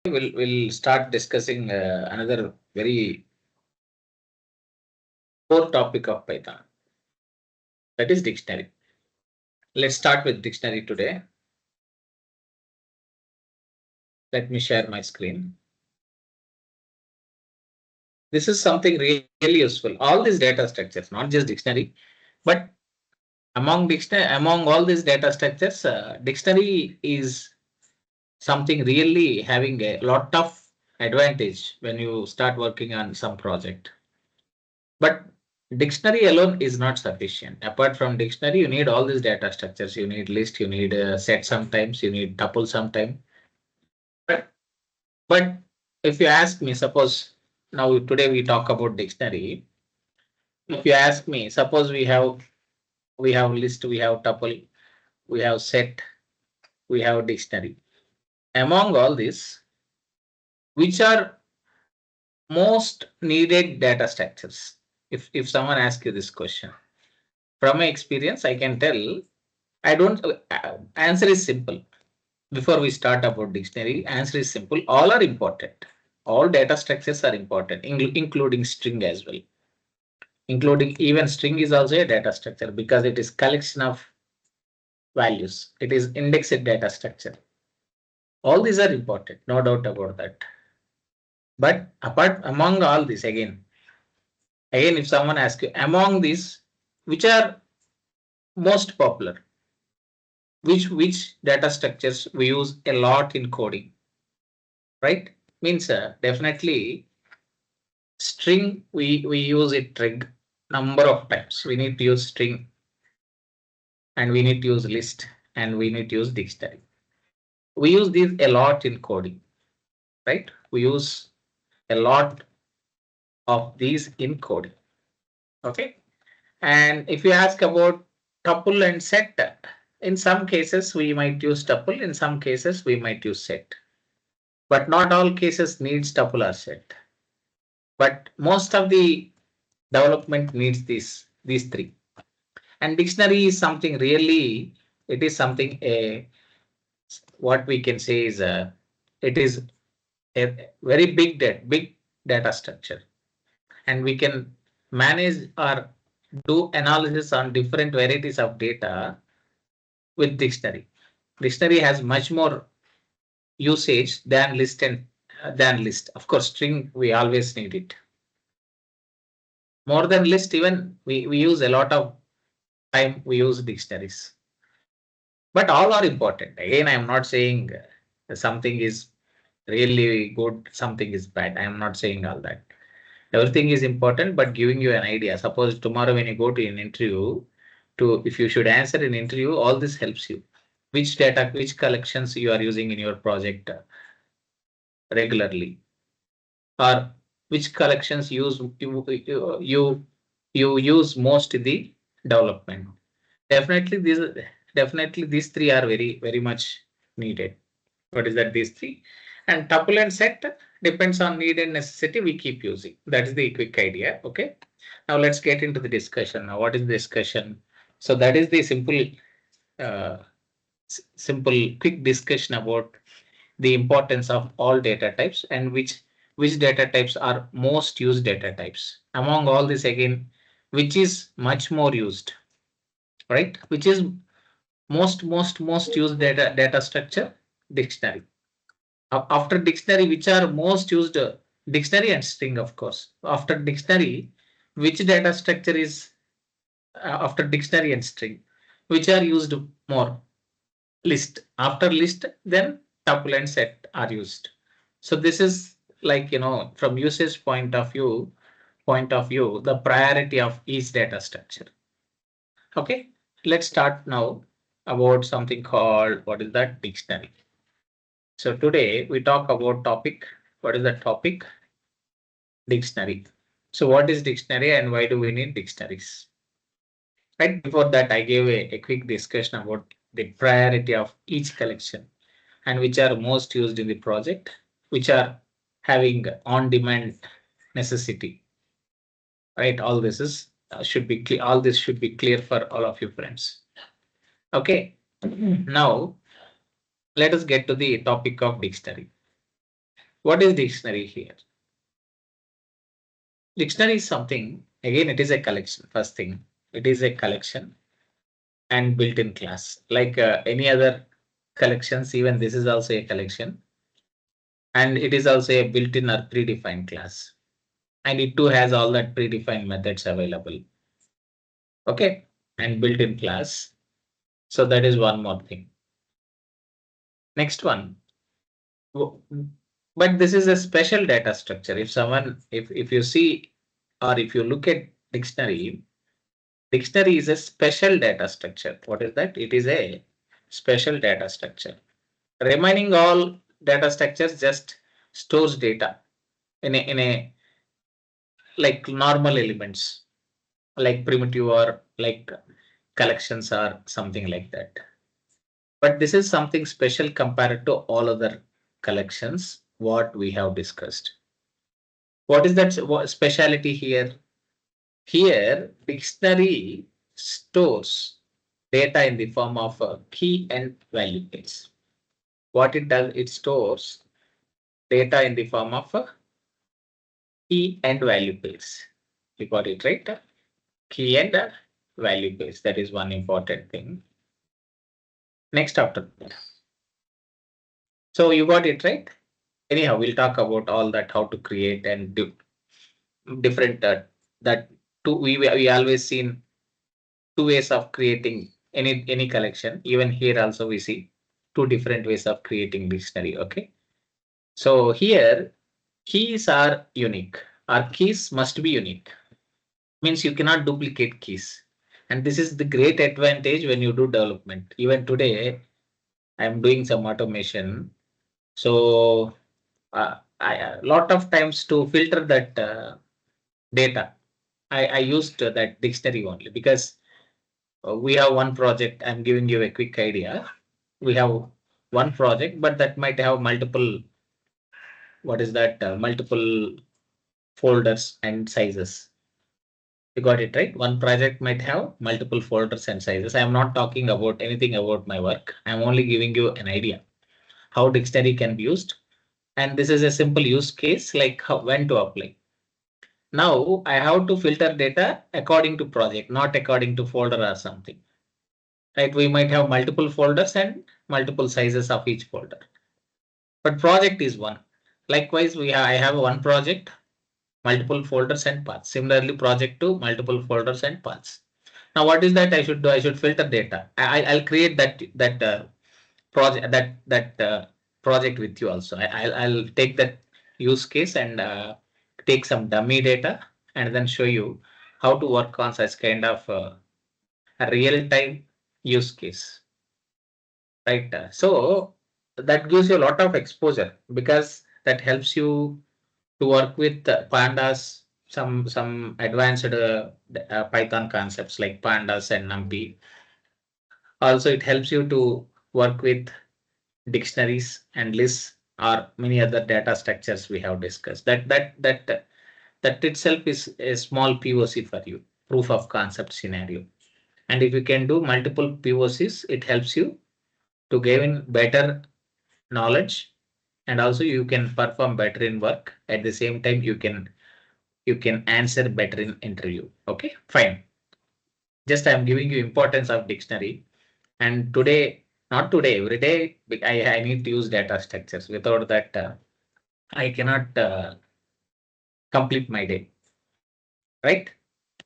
We'll start discussing another very core topic of Python, that is dictionary. Let's start with dictionary today. Let me share my screen. This is something really useful. All these data structures, not just dictionary, but among all these data structures, dictionary is something really having a lot of advantage when you start working on some project. But dictionary alone is not sufficient. Apart from dictionary, you need all these data structures. You need list, you need set sometimes, you need tuple sometimes. But, but if you ask me, suppose now today we talk about dictionary. If you ask me, suppose we have list, we have tuple, we have set, we have dictionary. Among all this, which are most needed data structures? If someone asks you this question, from my experience, I can tell I don't. Answer is simple. Before we start about dictionary, answer is simple. All are important. All data structures are important, including string as well. Including even string is also a data structure because it is collection of values. It is indexed data structure. All these are important, no doubt about that. But apart among all this, again, if someone asks you among these, which are most popular, which data structures we use a lot in coding, right? Means definitely string we use it number of times. We need to use string and we need to use list and we need to use dictionary. We use these a lot in coding, right? We use a lot of these in coding. Okay. And if you ask about tuple and set, in some cases we might use tuple, in some cases we might use set. But not all cases needs tuple or set. But most of the development needs these three. And dictionary is something really, it is something what we can say is it is a very big data structure, and we can manage or do analysis on different varieties of data with dictionary. Dictionary has much more usage than list and than list. Of course, string we always need it. More than list, even we use a lot of time we use dictionaries. But all are important. Again, I am not saying something is really good, something is bad. I am not saying all that. Everything is important, but giving you an idea. Suppose tomorrow when you go to an interview, if you should answer an interview, all this helps you. Which data, which collections you are using in your project regularly, or which collections you use most in the development. Definitely these three are very much needed. What is that? These three. And tuple and set depends on need and necessity. We keep using. That is the quick idea. Okay. Now let's get into the discussion. Now, what is the discussion? So that is the uh, simple, quick discussion about the importance of all data types and which data types are most used data types. Among all this, again, which is much more used, right? Which is most used data structure? Dictionary. After dictionary, which are most used? Dictionary and string, of course. After dictionary, which data structure is after dictionary and string? Which are used more? List. After list, then tuple and set are used. So this is like, from usage point of view, the priority of each data structure. Okay, let's start now about something called, what is that? Dictionary. So today we talk about topic. What is the topic? Dictionary. So what is dictionary and why do we need dictionaries? Right before that, I gave a quick discussion about the priority of each collection and which are most used in the project, which are having on-demand necessity. Right? All this is should be clear. All this should be clear for all of you friends. Okay. Now let us get to the topic of dictionary. What is dictionary here? Dictionary is something, again, it is a collection. First thing, it is a collection and built-in class. Like any other collections, even this is also a collection. And it is also a built-in or predefined class. And it too has all that predefined methods available. Okay, and built-in class. So that is one more thing. Next one. But this is a special data structure. If someone, if you see or if you look at dictionary, dictionary is a special data structure. What is that? It is a special data structure. Remaining all data structures just stores data in a like normal elements, like primitive or like collections or something like that. But this is something special compared to all other collections what we have discussed. What is that speciality here? Here, dictionary stores data in the form of a key and value pairs. What it does, it stores data in the form of a key and value pairs. You got it right? Key and value pairs. That is one important thing. Next after that. So you got it right? Anyhow, we'll talk about all that, how to create and do different that two we always seen two ways of creating any collection. Even here also we see two different ways of creating dictionary. Okay, so here keys are unique. Our keys must be unique. Means you cannot duplicate keys, and this is the great advantage when you do development. Even today, I am doing some automation, so a lot of times to filter that data, I used that dictionary only because we have one project. I'm giving you a quick idea. We have one project, but that might have multiple, what is that? Multiple folders and sizes. You got it right. One project might have multiple folders and sizes. I'm not talking about anything about my work. I'm only giving you an idea how dictionary can be used. And this is a simple use case like how, when to apply. Now I have to filter data according to project, not according to folder or something. Right? We might have multiple folders and multiple sizes of each folder. But project is one. Likewise, I have one project, multiple folders and paths. Similarly, project two, multiple folders and paths. Now, what is that I should do? I should filter data. I'll create that project project with you also. I'll take that use case and take some dummy data and then show you how to work on such kind of a real time use case. Right. So that gives you a lot of exposure because that helps you to work with pandas, some advanced Python concepts like pandas and NumPy. Also, it helps you to work with dictionaries and lists or many other data structures we have discussed. That itself is a small POC for you, proof of concept scenario. And if you can do multiple POCs, it helps you to gain better knowledge, and also you can perform better in work. At the same time, you can answer better in interview. Okay, fine. Just I am giving you importance of dictionary. And today, not today, every day, I need to use data structures. Without that, I cannot complete my day. Right?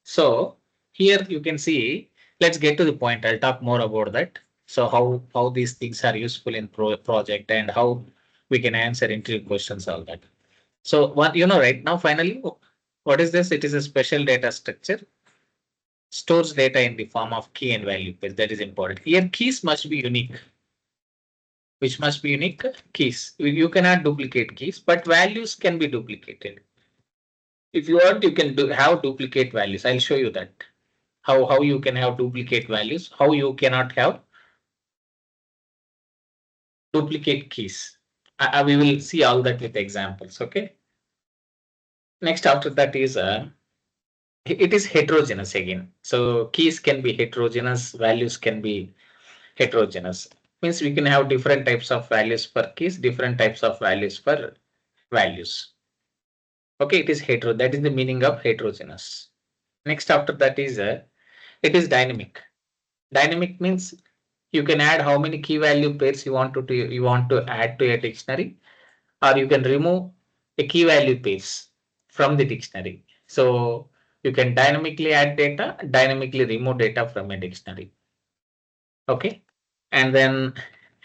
So here you can see, let's get to the point. I'll talk more about that. So how these things are useful in project and how we can answer interview questions, all that. So one, right now, finally, what is this? It is a special data structure. Stores data in the form of key and value pairs. That is important. Here, keys must be unique. Which must be unique? Keys. You cannot duplicate keys, but values can be duplicated. If you want, you can have duplicate values. I'll show you that. How you can have duplicate values. How you cannot have duplicate keys. We will see all that with examples. Okay. Next after that is it is heterogeneous again. So keys can be heterogeneous, values can be heterogeneous. Means we can have different types of values for keys, different types of values for values. Okay, it is that is the meaning of heterogeneous. Next after that is it is dynamic. Dynamic means you can add how many key value pairs you want to add to a dictionary, or you can remove a key value pairs from the dictionary. So you can dynamically add data, dynamically remove data from a dictionary. Okay, and then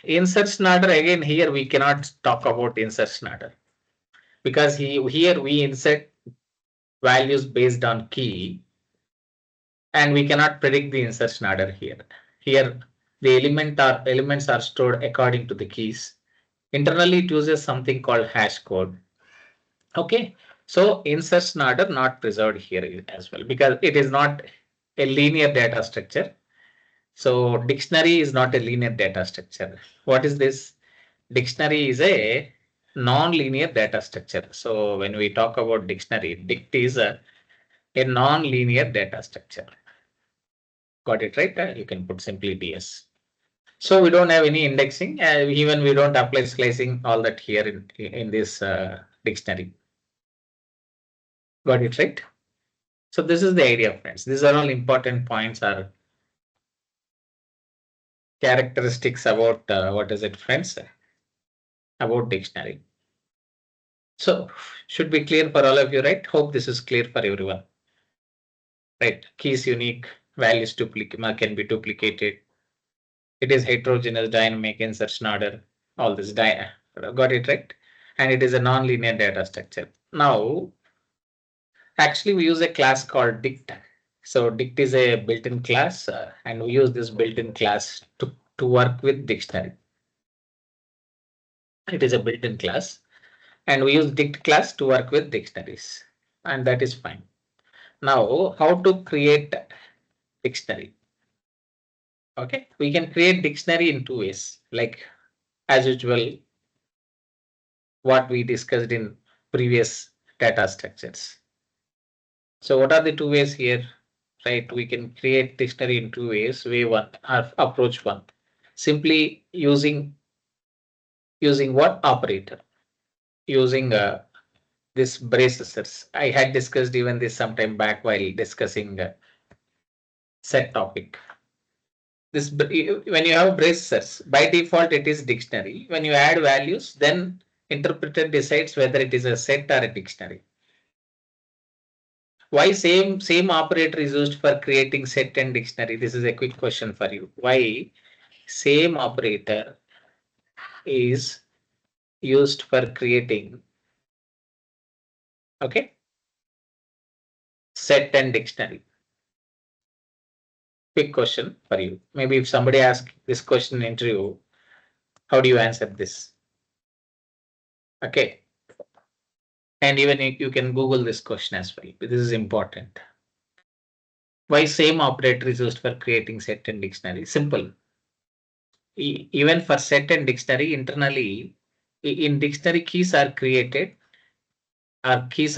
insertion order, again here we cannot talk about insertion order, because here we insert values based on key, and we cannot predict the insertion order here. Here the elements are stored according to the keys. Internally it uses something called hash code. Okay, so insertion order not preserved here as well, because it is not a linear data structure. So dictionary is not a linear data structure. What is this? Dictionary is a non-linear data structure. So when we talk about dictionary, dict is a non-linear data structure. Got it right? You can put simply DS. So we don't have any indexing, even we don't apply slicing, all that here in this dictionary. Got it right? So this is the idea, friends. These are all important points or characteristics about what is it, friends? About dictionary. So should be clear for all of you, right? Hope this is clear for everyone. Right? Key is unique, values can be duplicated. It is heterogeneous, dynamic, insertion order, all this. Got it right? And it is a non-linear data structure. Now, actually, we use a class called dict. So dict is a built-in class, and we use this built-in class to work with dictionary. It is a built-in class, and we use dict class to work with dictionaries, and that is fine. Now, how to create dictionary? Okay, we can create dictionary in two ways, like as usual, what we discussed in previous data structures. So what are the two ways here? Right, we can create dictionary in two ways. Way one, or approach one, simply using what operator? Using this braces. I had discussed even this sometime back while discussing set topic. This when you have braces, by default it is dictionary. When you add values, then interpreter decides whether it is a set or a dictionary. Why same operator is used for creating set and dictionary? This is a quick question for you. Why same operator is used for creating, okay, set and dictionary? Quick question for you. Maybe if somebody asks this question in interview, how do you answer this? Okay. And even you can Google this question as well. This is important. Why same operator is used for creating set and dictionary? Simple. Even for set and dictionary, internally in dictionary keys are created, or keys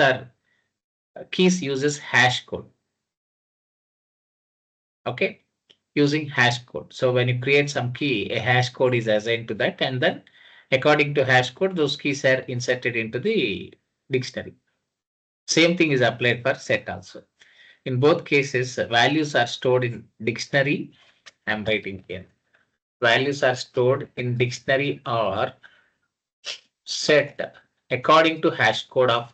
uses hash code. Okay, using hash code. So when you create some key, a hash code is assigned to that, and then according to hash code, those keys are inserted into the dictionary. Same thing is applied for set also. In both cases, values are stored in dictionary. I'm writing here. Values are stored in dictionary or set according to hash code of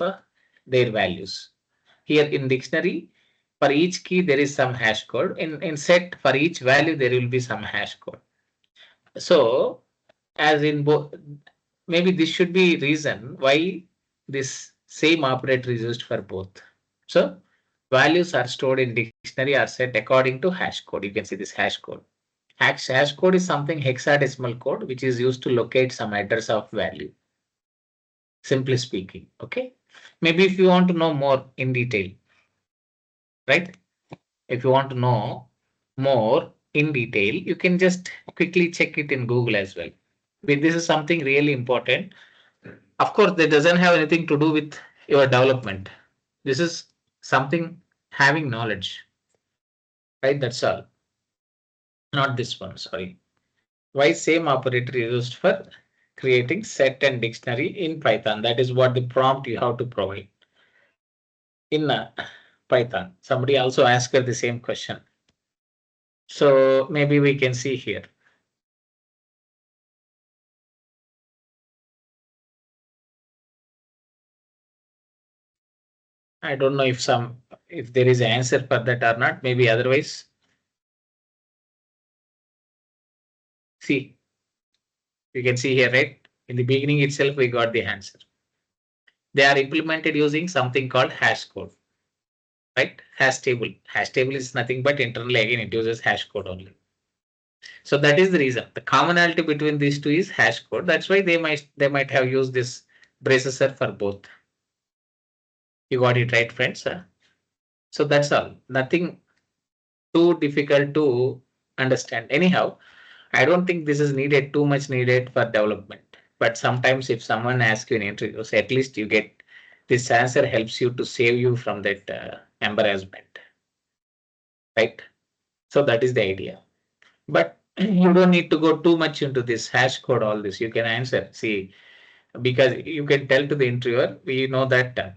their values. Here in dictionary, for each key there is some hash code. In set, for each value there will be some hash code. So as in both, maybe this should be reason why this same operator is used for both. So values are stored in dictionary or set according to hash code. You can see this hash code. Hash code is something hexadecimal code which is used to locate some address of value. Simply speaking, okay. Maybe if you want to know more in detail, right? If you want to know more in detail, you can just quickly check it in Google as well. But this is something really important. Of course, that doesn't have anything to do with your development. This is something having knowledge, right? That's all. Not this one, sorry. Why same operator is used for creating set and dictionary in Python. That is what the prompt you have to provide in Python. Somebody also asked her the same question. So maybe we can see here. I don't know if there is an answer for that or not. Maybe otherwise. See, you can see here, right? In the beginning itself, we got the answer. They are implemented using something called hash code, right? Hash table. Hash table is nothing but internally again it uses hash code only. So that is the reason. The commonality between these two is hash code. That's why they might have used this processor for both. You got it right, friends. So that's all. Nothing too difficult to understand. Anyhow, I don't think this is needed too much needed for development. But sometimes if someone asks you in interviews, at least you get this answer helps you to save you from that embarrassment, right? So that is the idea. But you don't need to go too much into this hash code, all this. You can answer. See, because you can tell to the interviewer, we know that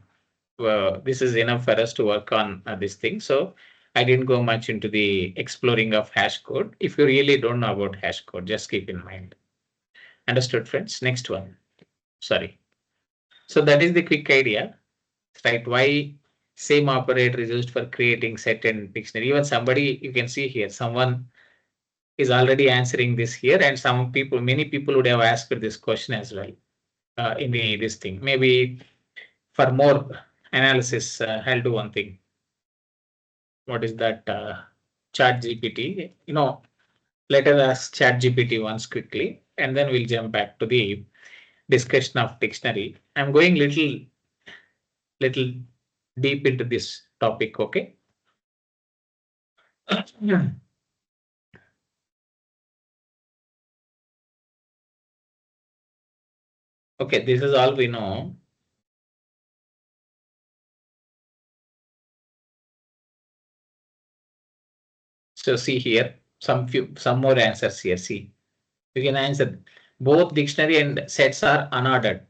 this is enough for us to work on this thing. So I didn't go much into the exploring of hash code. If you really don't know about hash code, just keep in mind. Understood, friends? Next one. Sorry. So that is the quick idea, right? Why same operator is used for creating set and dictionary. Even somebody, you can see here, someone is already answering this here, and some people, many people would have asked this question as well in this thing. Maybe for more analysis, I'll do one thing. What is that? Chat GPT. Let us ask Chat GPT once quickly, and then we'll jump back to the discussion of dictionary. I'm going little deep into this topic. Okay. Okay, this is all we know. So see here, some more answers here. See, you can answer both dictionary and sets are unordered.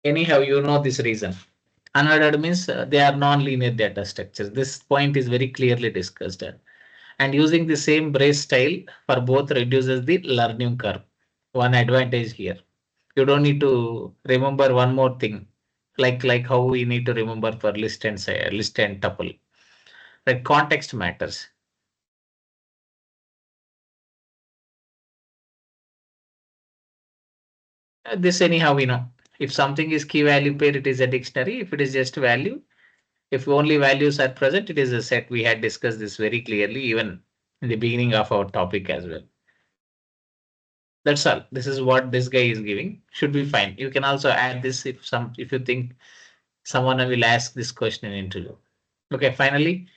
Anyhow, you know this reason. Unordered means they are non-linear data structures. This point is very clearly discussed. And using the same brace style for both reduces the learning curve. One advantage here. You don't need to remember one more thing, like how we need to remember for list and tuple. Right, context matters. This anyhow we know. If something is key value pair, it is a dictionary. If it is just value, if only values are present, it is a set. We had discussed this very clearly even in the beginning of our topic as well. That's all. This is what this guy is giving. Should be fine. You can also add this if you think someone will ask this question in interview. Okay, finally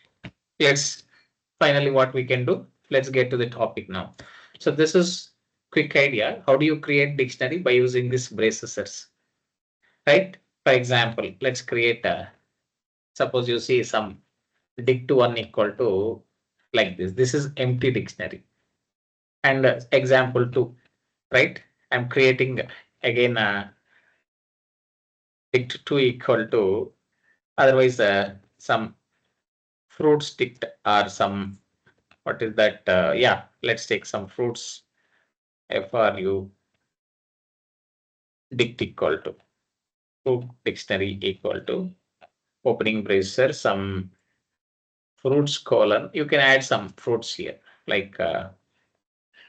what we can do. Let's get to the topic now. So this is quick idea. How do you create dictionary by using this braces? Right? For example, let's create suppose you see some dict1 equal to like this. This is empty dictionary. And example 2, right? I'm creating again dict2 equal to otherwise some fruits dict or some what is that? Yeah, let's take some fruits FRU dict equal to fruit dictionary equal to opening braces some fruits colon. You can add some fruits here like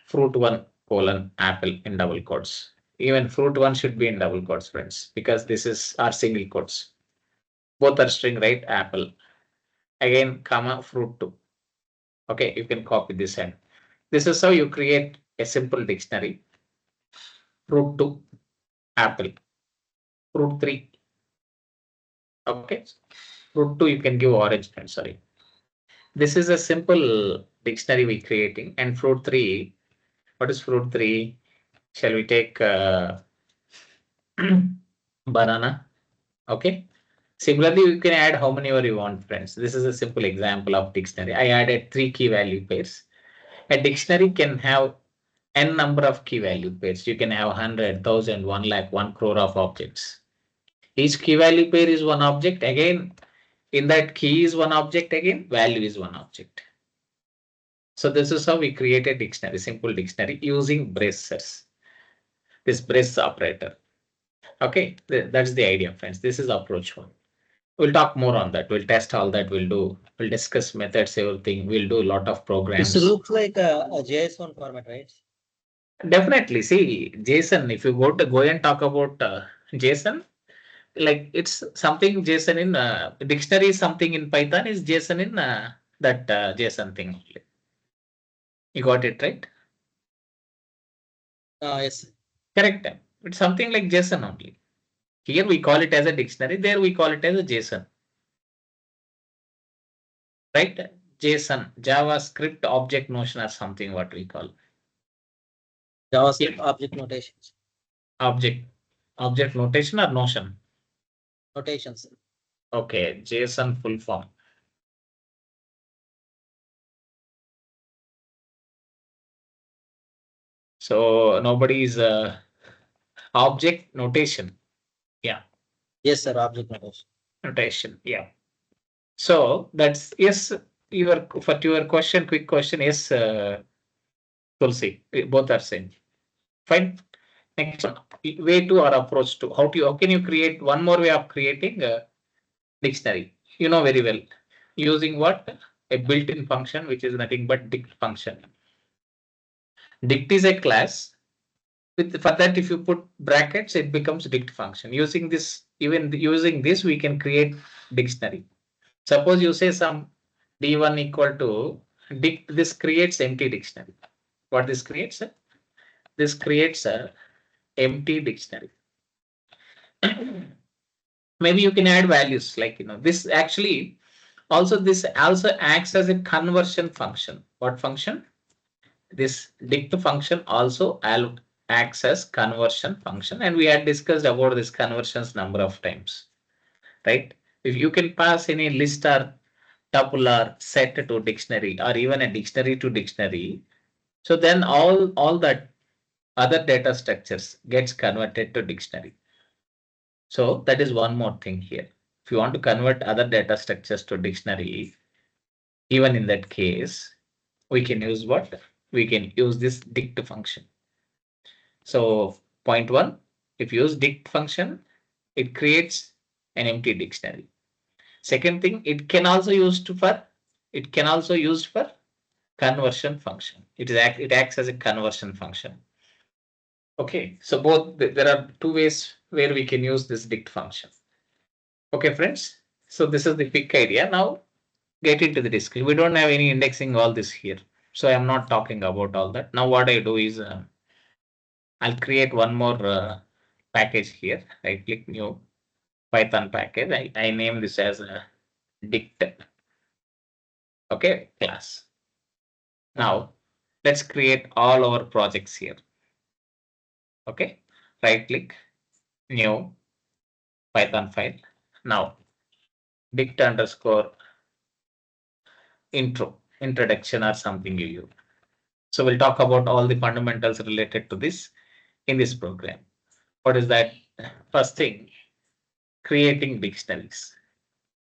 fruit 1 colon apple in double quotes. Even fruit 1 should be in double quotes, friends, because this is our single quotes. Both are string, right? Apple. Again, comma fruit 2. Okay, you can copy this and this is how you create a simple dictionary. Fruit 2, apple. Fruit 3. Okay. Fruit 2, you can give orange. I'm sorry. This is a simple dictionary we creating. And fruit 3, what is fruit 3? Shall we take banana? Okay. Similarly, you can add how many you want, friends. This is a simple example of dictionary. I added 3 key value pairs. A dictionary can have n number of key value pairs. You can have 100, 1000, 1 lakh, 1 crore of objects. Each key value pair is one object. Again, in that key is one object. Again, value is one object. So this is how we create a dictionary, simple dictionary using braces. This brace operator. Okay, that's the idea, friends. This is approach one. We'll talk more on that. We'll test all that. We'll discuss methods, everything. We'll do a lot of programs. This looks like a JSON format, right? Definitely. See, JSON, if you go and talk about JSON, like it's something JSON in dictionary is something in Python is JSON in that JSON thing only. You got it right? Yes. Correct. It's something like JSON only. Here we call it as a dictionary. There we call it as a JSON. Right? JSON, JavaScript object notion or something what we call. JavaScript object notations. Object notation or notion? Notations. Okay, JSON full form. So nobody is object notation. Yeah. Yes, sir. Object notation. Notation. Yeah. So that's yes. For your question, quick question. Yes, Tulsi. Both are same. Fine. Next one. Way to or approach to. How can you create one more way of creating a dictionary? You know very well. Using what? A built-in function, which is nothing but dict function. Dict is a class. For that, if you put brackets, it becomes dict function. Using this, we can create dictionary. Suppose you say some d1 equal to dict. This creates empty dictionary. What this creates? This creates a empty dictionary. Maybe you can add values like this actually. This also acts as a conversion function. What function? This dict function also acts as conversion function, and we had discussed about this conversions number of times, right? If you can pass any list or tuple or set to dictionary or even a dictionary to dictionary, so then all that other data structures gets converted to dictionary. So that is one more thing here. If you want to convert other data structures to dictionary, even in that case, we can use what? We can use this dict function. So point one, if you use dict function, it creates an empty dictionary. Second thing, it can also used for conversion function. It acts as a conversion function. Okay, so both there are two ways where we can use this dict function. Okay, friends. So this is the quick idea. Now get into the discussion. We don't have any indexing all this here, so I'm not talking about all that. Now what I do is I'll create one more package here. I click new Python package. I name this as a dict. Okay, class. Now let's create all our projects here. Okay, right click, new Python file. Now dict underscore introduction or something you use. So we'll talk about all the fundamentals related to this in this program. What is that? First thing, creating dictionaries.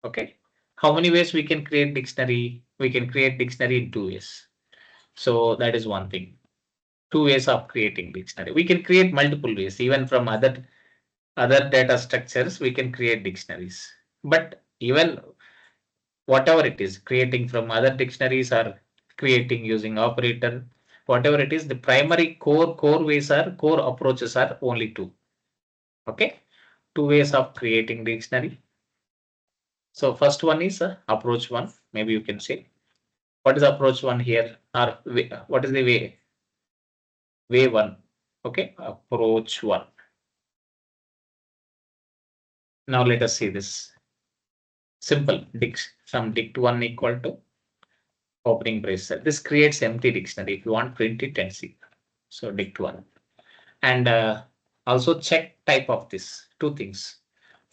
Okay, how many ways we can create dictionary? We can create dictionary in 2 ways. So that is one thing. 2 ways of creating dictionary. We can create multiple ways, even from other data structures. We can create dictionaries, but even whatever it is, creating from other dictionaries or creating using operator, whatever it is, the primary core approaches are only 2. Okay, 2 ways of creating dictionary. So first one is approach 1. Maybe you can say what is approach 1 here, or what is the way 1? Okay, approach 1. Now let us see this. Simple dict1 equal to opening brace. This creates empty dictionary. If you want, print it and see. So dict1, and also check type of this. 2 things.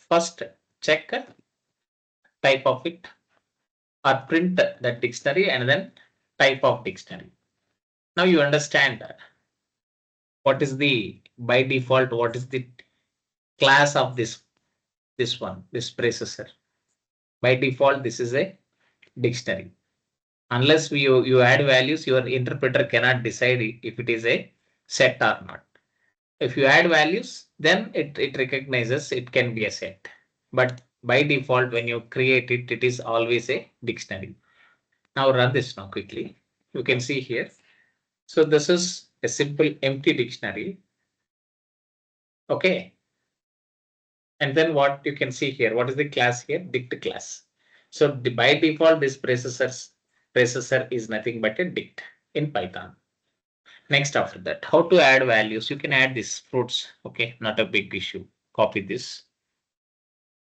First, check type of it, or print that dictionary, and then type of dictionary. Now you understand that what is the, by default, what is the class of this one, this processor? By default, this is a dictionary. Unless you add values, your interpreter cannot decide if it is a set or not. If you add values, then it recognizes it can be a set. But by default, when you create it, it is always a dictionary. Now run this now quickly. You can see here. So this is a simple empty dictionary. Okay. And then what you can see here, what is the class here? Dict class. So by default, this processor is nothing but a dict in Python. Next, after that, how to add values? You can add these fruits. Okay, not a big issue. Copy this.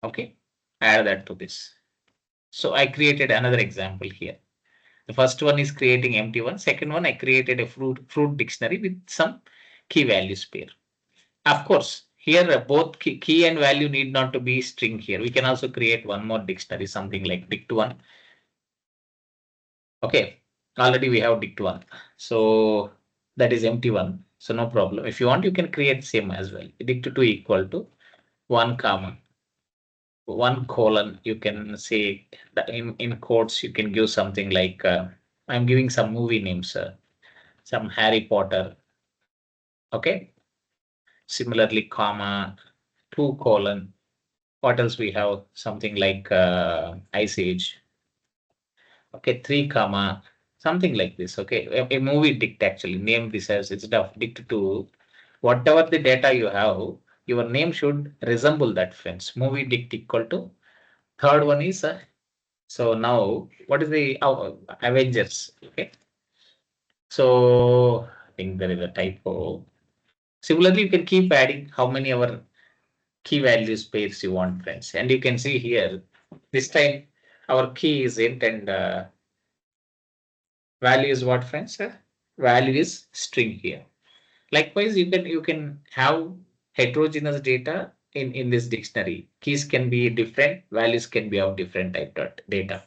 Okay, add that to this. So I created another example here. The first one is creating empty one. Second one, I created a fruit dictionary with some key values pair. Of course, here both key and value need not to be string here. We can also create one more dictionary, something like dict1. Okay, already we have dict1. So that is empty one. So no problem. If you want, you can create same as well. Dict2 equal to 1 comma 1 colon. You can say that in quotes, you can give something like I'm giving some movie names, some Harry Potter. Okay. Similarly, comma 2 colon. What else we have? Something like Ice Age. Okay, 3 comma something like this. Okay, a movie dict actually name this as instead of dict to whatever the data you have. Your name should resemble that, friends. Movie dict equal to third one is so now what is the Avengers? Okay, so I think there is a typo. Similarly, you can keep adding how many our key values pairs you want, friends. And you can see here, this time our key is int and value is what, friends? Value is string here. Likewise, you can have heterogeneous data in this dictionary. Keys can be different, values can be of different type data.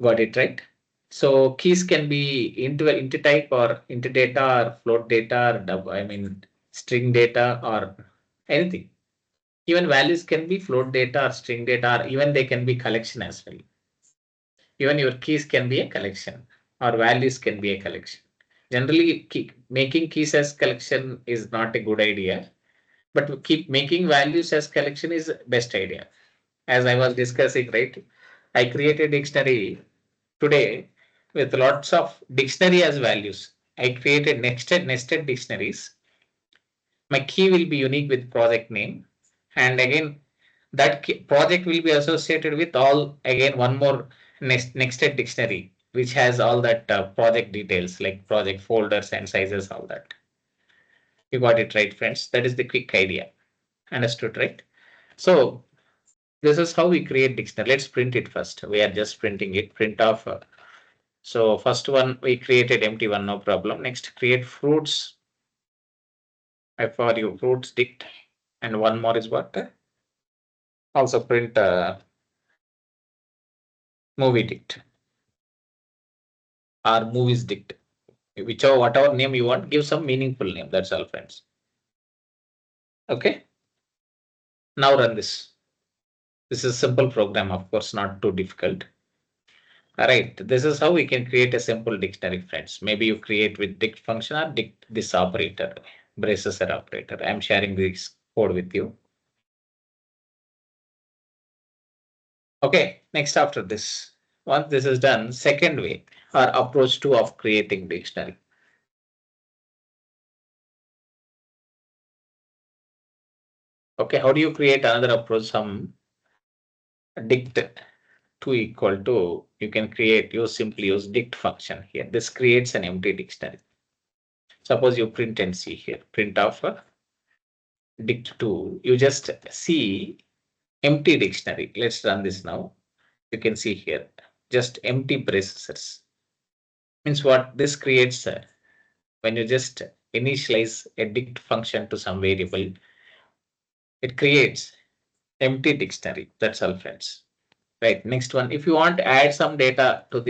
Got it right? So keys can be int type or int data or float data or string data or anything. Even values can be float data or string data, or even they can be collection as well. Even your keys can be a collection or values can be a collection. Generally, making keys as collection is not a good idea, but keep making values as collection is best idea. As I was discussing, right? I created dictionary today with lots of dictionary as values. I created nested dictionaries. My key will be unique with project name. And again, that project will be associated with all, again, one more nested dictionary, which has all that project details like project folders and sizes, all that. You got it right, friends. That is the quick idea. Understood, right? So this is how we create dictionary. Let's print it first. We are just printing it, print off. So first one, we created empty one, no problem. Next, create fruits. For you, fruits dict. And one more is what? Also print movie dict or movies dict. Whichever, whatever name you want, give some meaningful name. That's all, friends. Okay. Now run this. This is a simple program, of course, not too difficult. All right. This is how we can create a simple dictionary, friends. Maybe you create with dict function or dict this operator, braces operator. I'm sharing this code with you. Okay. Next, after this, once this is done, second way or approach two of creating dictionary. Okay. How do you create another approach? Some dict 2 equal to, you can simply use dict function here. This creates an empty dictionary. Suppose you print and see here, print of dict 2, you just see empty dictionary. Let's run this now. You can see here, just empty braces. Means what this creates when you just initialize a dict function to some variable, it creates empty dictionary. That's all, friends. Right. Next one, if you want to add some data to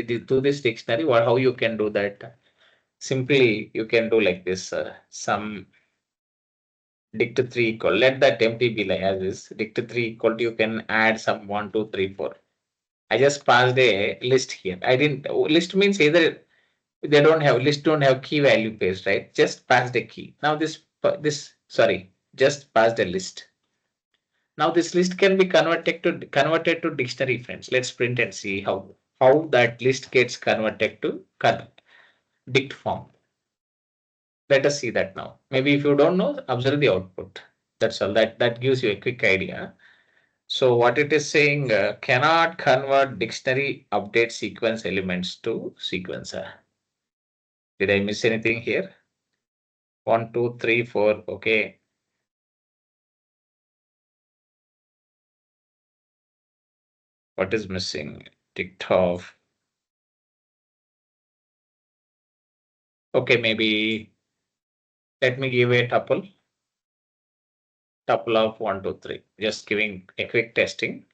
this dictionary, how you can do that? simply you can do like this, some dict3 equal, let that empty be like as is, dict3 equal to, you can add some 1, 2, 3, 4. I just passed a list here. I didn't, list means either they don't have, list don't have key value pairs, right? Just passed a key. Now just passed a list. Now this list can be converted to dictionary, friends. Let's print and see how that list gets converted to dict form. Let us see that now. Maybe if you don't know, observe the output. That's all. That gives you a quick idea. So what it is saying, cannot convert dictionary update sequence elements to sequencer. Did I miss anything here? 1, 2, 3, 4. Okay. What is missing? TikTok. Okay, maybe let me give a tuple of 1, 2, 3. Just giving a quick testing.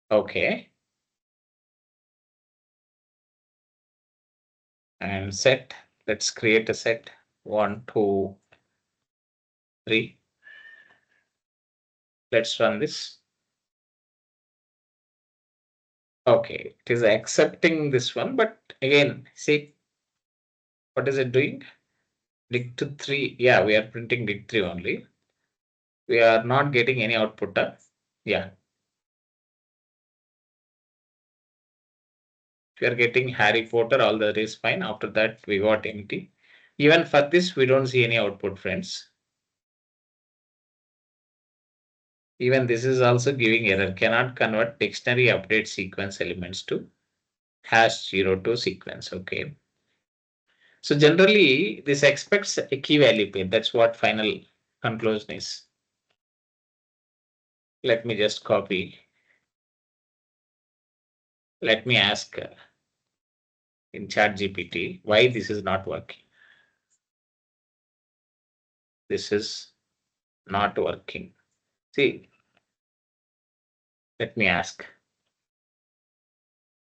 Okay. And set. Let's create a set. 1, 2, 3. Let's run this. Okay, it is accepting this one, but again, see what is it doing? Dict3. Yeah, we are printing dict3 only. We are not getting any output. Yeah. If you are getting Harry Potter, all that is fine. After that, we got empty. Even for this, we don't see any output, friends. Even this is also giving error. Cannot convert dictionary update sequence elements to #02 sequence. Okay. So generally, this expects a key value pair. That's what final conclusion is. Let me just copy. Let me ask in ChatGPT why this is not working. This is not working. See, let me ask.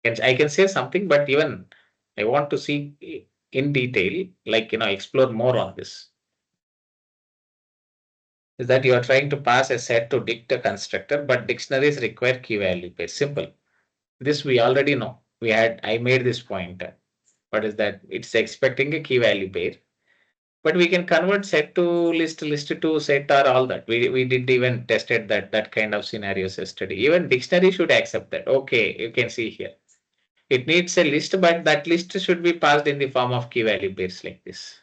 I can say something, but even I want to see in detail, like, explore more on this. Is that you are trying to pass a set to dict a constructor, but dictionaries require key value pairs. Simple. This we already know. I made this point. What is that? It's expecting a key value pair. But we can convert set to list to set or all that. We did even tested that kind of scenarios yesterday. Even dictionary should accept that. Okay, you can see here. It needs a list, but that list should be passed in the form of key value pairs like this.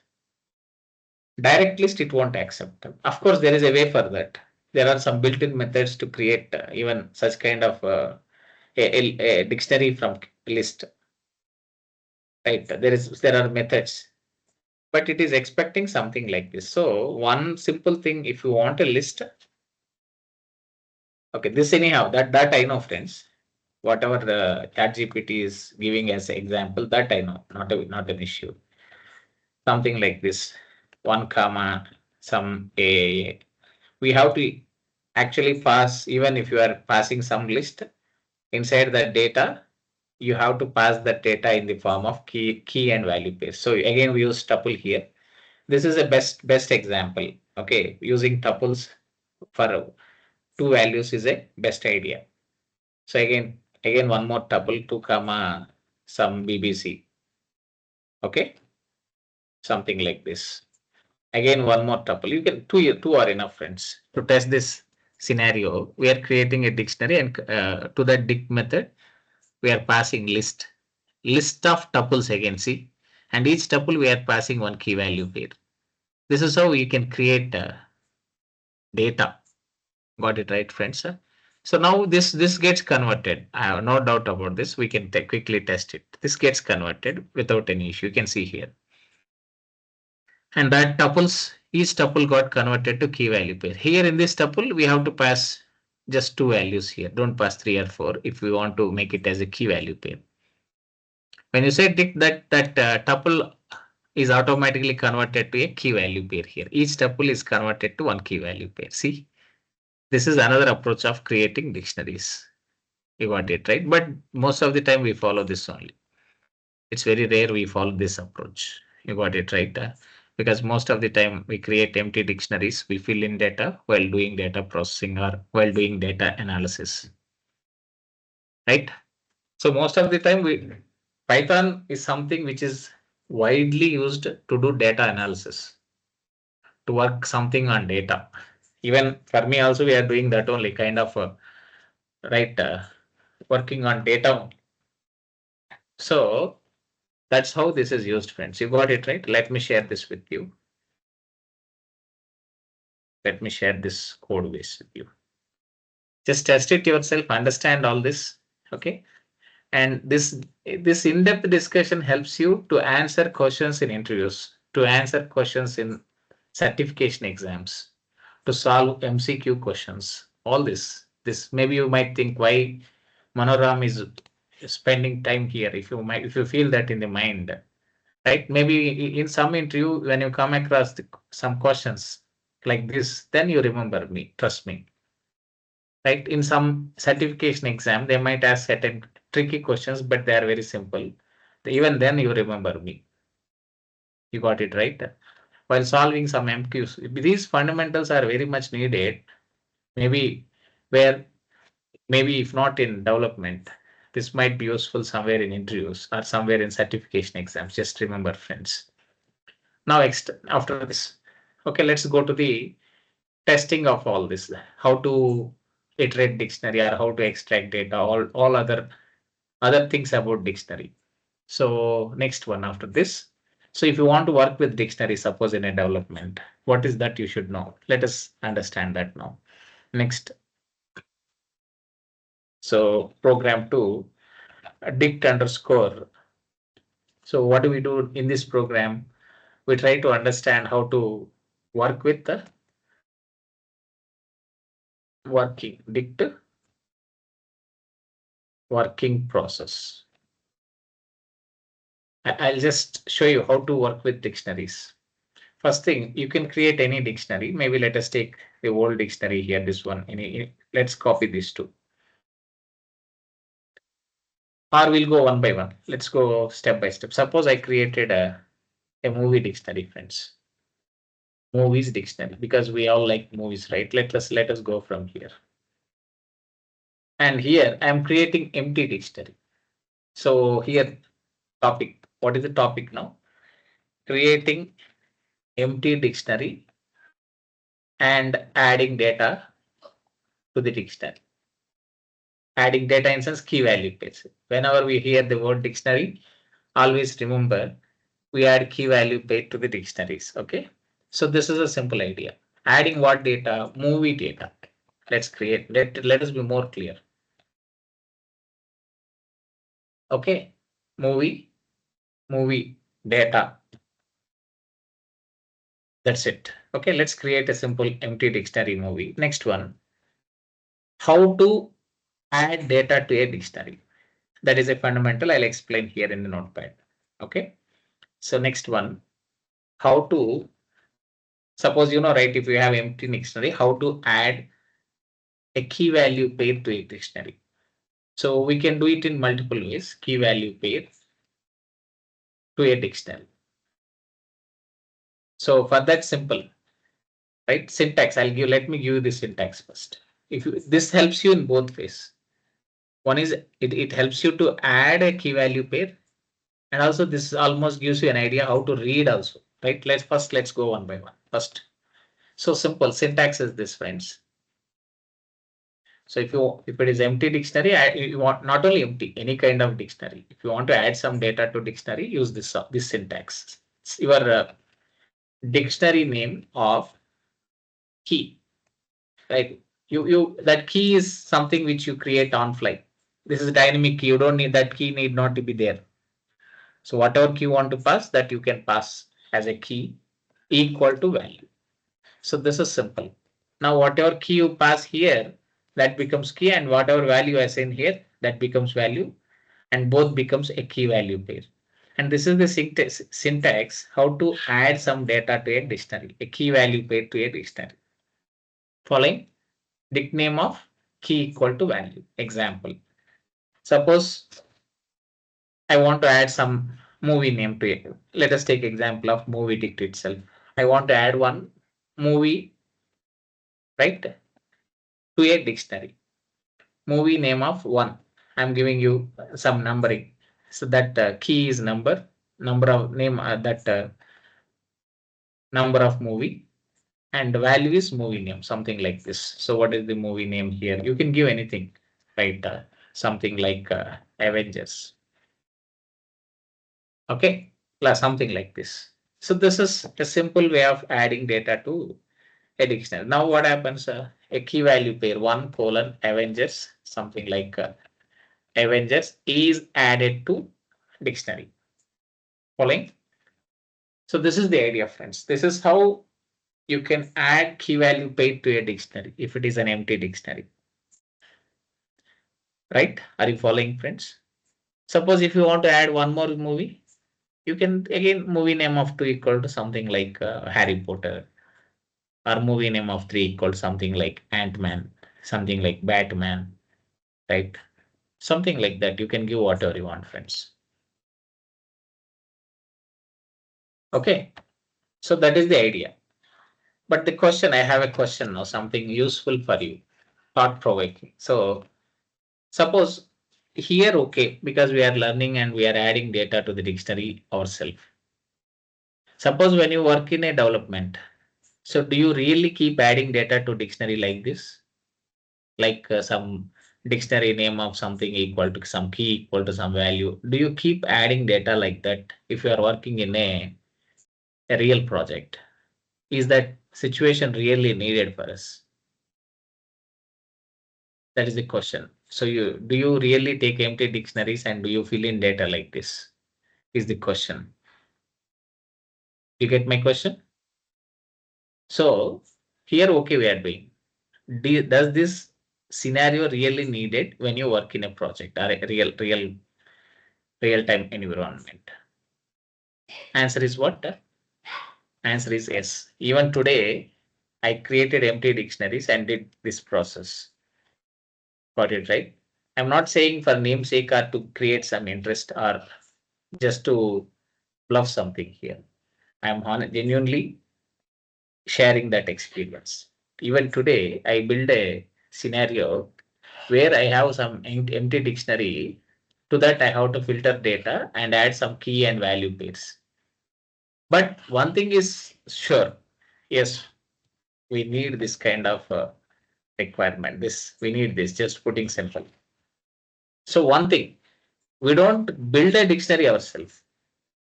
Direct list, it won't accept. Of course, there is a way for that. There are some built-in methods to create even such kind of a dictionary from list. Right? There are methods, but it is expecting something like this. So one simple thing, if you want a list, okay, this anyhow that I know, friends. Whatever the ChatGPT is giving as an example, that I know, not an issue. Something like this, 1 comma some a. We have to actually pass, even if you are passing some list inside that data, you have to pass that data in the form of key and value pairs. So again, we use tuple here. This is a best example. Okay, using tuples for two values is a best idea. So again one more tuple, 2 comma some BBC. Okay, something like this. Again, one more tuple. You can two are enough, friends. To test this scenario, we are creating a dictionary, and to that dict method, we are passing list of tuples again. See, and each tuple we are passing one key value pair. This is how you can create data. Got it right, friends? So now this gets converted. I have no doubt about this. We can quickly test it. This gets converted without any issue. You can see here. And that each tuple got converted to key value pair. Here in this tuple, we have to pass just 2 values here. Don't pass 3 or 4 if we want to make it as a key value pair. When you say dict, that tuple is automatically converted to a key value pair here. Each tuple is converted to one key value pair. See, this is another approach of creating dictionaries. You got it right, but most of the time we follow this only. It's very rare we follow this approach. You got it right. Because most of the time we create empty dictionaries, we fill in data while doing data processing or while doing data analysis. Right? So most of the time Python is something which is widely used to do data analysis, to work something on data. Even for me also, we are doing that only kind of right, working on data. So that's how this is used, friends. You got it right. Let me share this with you. Let me share this code base with you. Just test it yourself, understand all this. Okay. And this in-depth discussion helps you to answer questions in interviews, to answer questions in certification exams, to solve MCQ questions. All this maybe you might think why Manoram is spending time here. If you feel that in the mind, right? Maybe in some interview when you come across some questions like this, then you remember me. Trust me. Right? In some certification exam, they might ask certain tricky questions, but they are very simple. Even then you remember me. You got it right. While solving some MQs, these fundamentals are very much needed. Maybe where maybe if not in development, this might be useful somewhere in interviews or somewhere in certification exams. Just remember, friends. Now, after this, okay, let's go to the testing of all this. How to iterate dictionary or how to extract data, all other things about dictionary. So next one after this. So if you want to work with dictionary, suppose in a development, what is that you should know? Let us understand that now. Next. So program 2, dict underscore. So what do we do in this program? We try to understand how to work with the dict working process. I'll just show you how to work with dictionaries. First thing, you can create any dictionary. Maybe let us take the old dictionary here, this one. Let's copy these two. Or we'll go one by one. Let's go step by step. Suppose I created a movie dictionary, friends. Movies dictionary, because we all like movies, right? Let us go from here. And here I'm creating empty dictionary. So here topic. What is the topic now? Creating empty dictionary and adding data to the dictionary. Adding data in sense key value pairs. Whenever we hear the word dictionary, always remember we add key value pair to the dictionaries. Okay. So this is a simple idea. Adding what data? Movie data. Let's create. Let us be more clear. Okay. Movie data. That's it. Okay. Let's create a simple empty dictionary movie. Next one. How to add data to a dictionary. That is a fundamental. I'll explain here in the notepad. Okay. So next one, how to, suppose right, if you have empty dictionary, how to add a key value pair to a dictionary. So we can do it in multiple ways. Key value pair to a dictionary. So for that simple, right? Syntax. Let me give you the syntax first. This helps you in both ways. One is it helps you to add a key value pair. And also this almost gives you an idea how to read also, right? Let's go one by one first. So simple syntax is this, friends. So if it is empty dictionary, you want not only empty, any kind of dictionary. If you want to add some data to dictionary, use this syntax. It's your dictionary name of key, right? That key is something which you create on fly. This is a dynamic key. You don't need that key need not to be there. So whatever key you want to pass, that you can pass as a key equal to value. So this is simple. Now whatever key you pass here, that becomes key, and whatever value I assign here, that becomes value, and both becomes a key value pair. And this is the syntax how to add some data to a dictionary, a key value pair to a dictionary. Following dict name of key equal to value. Example. Suppose I want to add some movie name to it. Let us take example of movie ticket itself. I want to add one movie, right, to a dictionary. Movie name of one. I'm giving you some numbering. So that key is number of name, that number of movie, and the value is movie name, something like this. So what is the movie name here? You can give anything, right? Something like Avengers. Okay, plus something like this. So this is a simple way of adding data to a dictionary. Now what happens? A key value pair 1:Avengers, something like Avengers is added to dictionary. Following? So this is the idea, friends. This is how you can add key value pair to a dictionary if it is an empty dictionary. Right? Are you following, friends? Suppose if you want to add one more movie, you can again movie name of 2 equal to something like Harry Potter, or movie name of 3 equal to something like Ant-Man, something like Batman, right? Something like that. You can give whatever you want, friends. Okay. So that is the idea. But the question, I have a question now, something useful for you, thought provoking. So suppose here, okay, because we are learning and we are adding data to the dictionary ourselves. Suppose when you work in a development, so do you really keep adding data to dictionary like this? Like some dictionary name of something equal to some key equal to some value. Do you keep adding data like that if you are working in a real project? Is that situation really needed for us? That is the question. So you do you really take empty dictionaries and do you fill in data like this? Is the question. You get my question? So here, okay, we are doing. Does this scenario really needed when you work in a project or a real time environment? Answer is what? Answer is yes. Even today, I created empty dictionaries and did this process. Got it right? I'm not saying for namesake or to create some interest or just to bluff something here. I'm genuinely sharing that experience. Even today, I build a scenario where I have some empty dictionary. To that, I have to filter data and add some key and value pairs. But one thing is sure, yes, we need this kind of requirement. We need this, just putting simple. So one thing, we don't build a dictionary ourselves.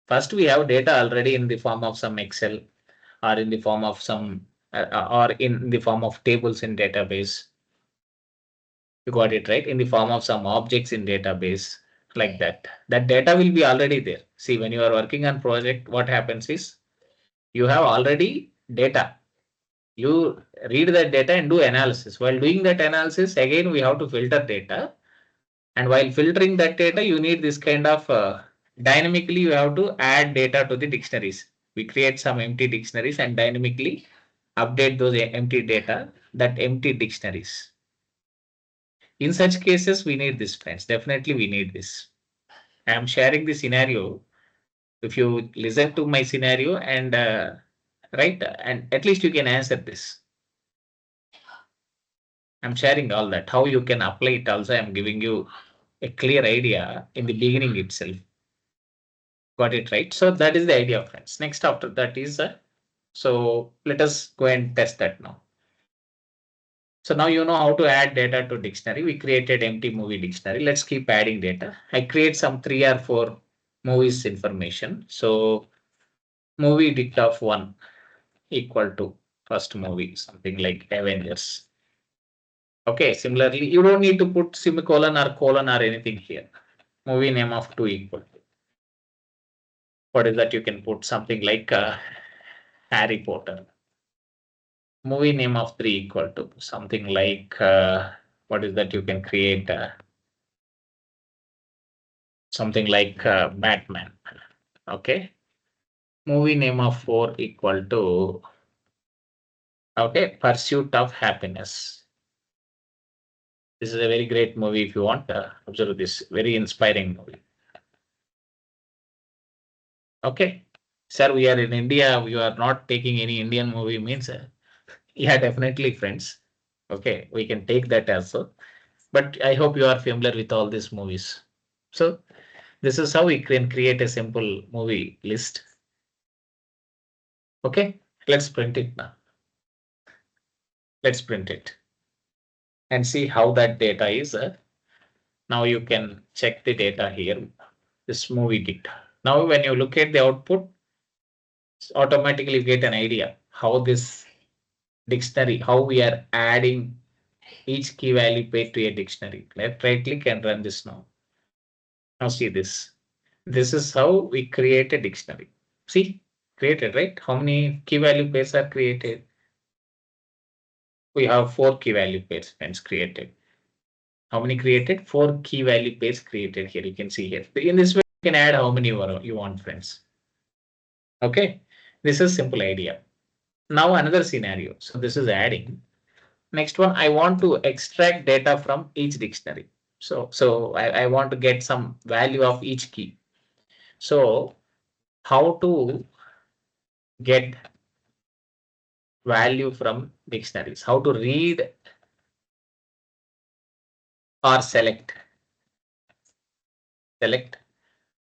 First, we have data already in the form of some Excel or in the form of some or in the form of tables in database. You got it right, in the form of some objects in database, like that. That data will be already there. See, when you are working on project, what happens is you have already data. You read that data and do analysis. While doing that analysis, again, we have to filter data. And while filtering that data, you need this kind of dynamically, you have to add data to the dictionaries. We create some empty dictionaries and dynamically update those empty data, that empty dictionaries. In such cases, we need this, friends. Definitely, we need this. I am sharing the scenario. If you listen to my scenario and right, and at least you can answer this. I'm sharing all that. How you can apply it also, I'm giving you a clear idea in the beginning itself. Got it right? So that is the idea, friends. Next after that is, so let us go and test that now. So now you know how to add data to dictionary. We created empty movie dictionary. Let's keep adding data. I create some 3 or 4 movies information. So movie dict of 1 equal to first movie, something like Avengers. Okay, similarly, you don't need to put semicolon or colon or anything here. Movie name of 2 equal to. What is that? You can put something like Harry Potter. Movie name of 3 equal to something like what is that? You can create something like Batman. Okay. Movie name of 4 equal to, okay, Pursuit of Happiness. This is a very great movie if you want to observe this, very inspiring movie. Okay, sir, we are in India. We are not taking any Indian movie means, yeah, definitely, friends. Okay, we can take that also. But I hope you are familiar with all these movies. So this is how we can create a simple movie list. Okay, let's print it now. Let's print it and see how that data is. Now you can check the data here, this movie data. Now when you look at the output, automatically you get an idea how this dictionary, how we are adding each key value pair to a dictionary. Let's right click and run this now. Now see this. This is how we create a dictionary. See, created, right? How many key value pairs are created? We have 4 key value pairs created. How many created? 4 key value pairs created here. You can see here. In this way, you can add how many you want, friends. Okay, this is simple idea. Now another scenario. So this is adding. Next one, I want to extract data from each dictionary. So I want to get some value of each key. So how to get value from dictionaries? How to read or select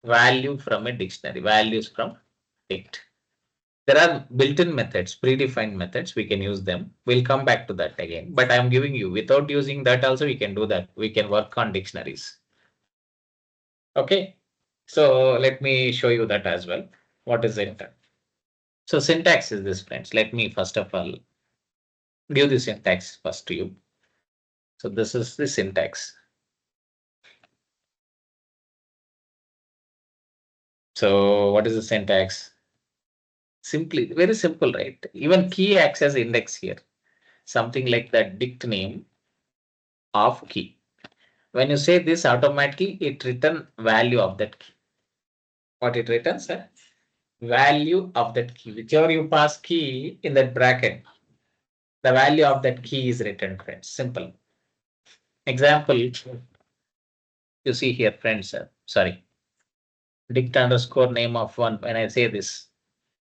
value from a dictionary, values from it. There are built-in methods, predefined methods. We can use them. We'll come back to that again. But I'm giving you without using that also we can do that. We can work on dictionaries. Okay. So let me show you that as well. What is it? So syntax is this, friends. Let me first of all give the syntax first to you. So this is the syntax. So what is the syntax? Simply, very simple, right? Even key acts as index here. Something like that dict name of key. When you say this automatically, it return value of that key. What it returns? Value of that key. Whichever you pass key in that bracket, the value of that key is returned, friends. Simple. Example, you see here, friends. Sorry. Dict underscore name of one. When I say this,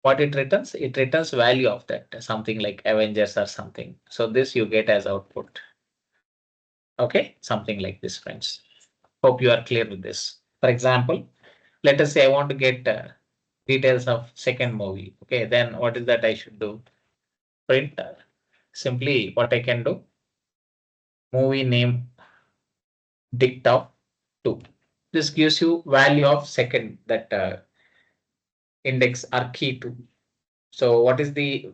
what it returns? It returns value of that. Something like Avengers or something. So this you get as output. Okay. Something like this, friends. Hope you are clear with this. For example, let us say I want to get details of second movie. Okay, then what is that I should do? Print simply what I can do. Movie name dict of 2. This gives you value of second that index or key 2. So what is the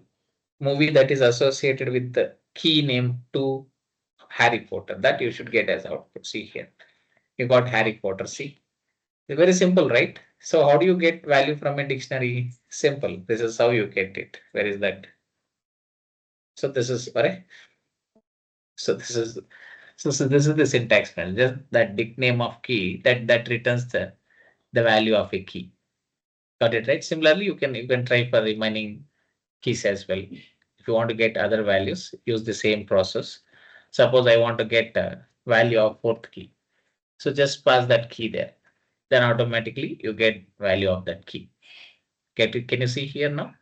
movie that is associated with the key name 2 Harry Potter? That you should get as output. See here. You got Harry Potter. See. Very simple, right? So how do you get value from a dictionary? Simple. This is how you get it. Where is that? So this is right. So this is this is the syntax file. Just that dict name of key that returns the value of a key. Got it right? Similarly, you can try for remaining keys as well. If you want to get other values, use the same process. Suppose I want to get a value of fourth key. So just pass that key there. Then automatically you get value of that key. Get it? Can you see here now?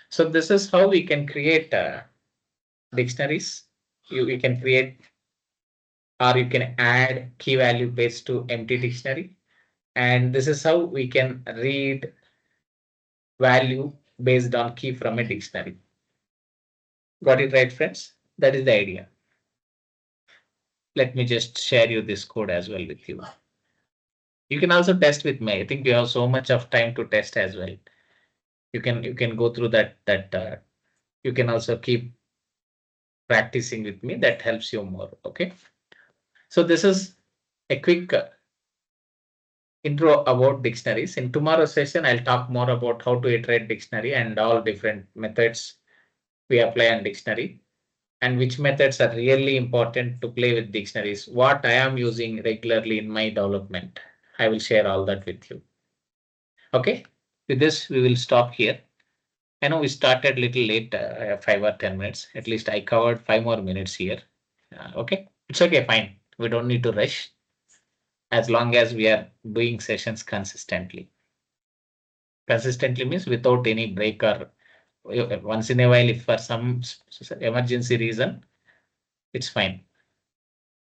So this is how we can create dictionaries. You can create or you can add key value pairs to empty dictionary. And this is how we can read value based on key from a dictionary. Got it right, friends? That is the idea. Let me just share you this code as well with you. You can also test with me. I think you have so much of time to test as well. You can go through that you can also keep practicing with me. That helps you more. Okay. So this is a quick intro about dictionaries. In tomorrow's session, I'll talk more about how to iterate dictionary and all different methods we apply on dictionary and which methods are really important to play with dictionaries. What I am using regularly in my development. I will share all that with you. Okay. With this, we will stop here. I know we started a little late, 5 or 10 minutes. At least I covered 5 more minutes here. Okay. It's okay. Fine. We don't need to rush as long as we are doing sessions consistently. consistently means without any break or once in a while, if for some emergency reason, it's fine.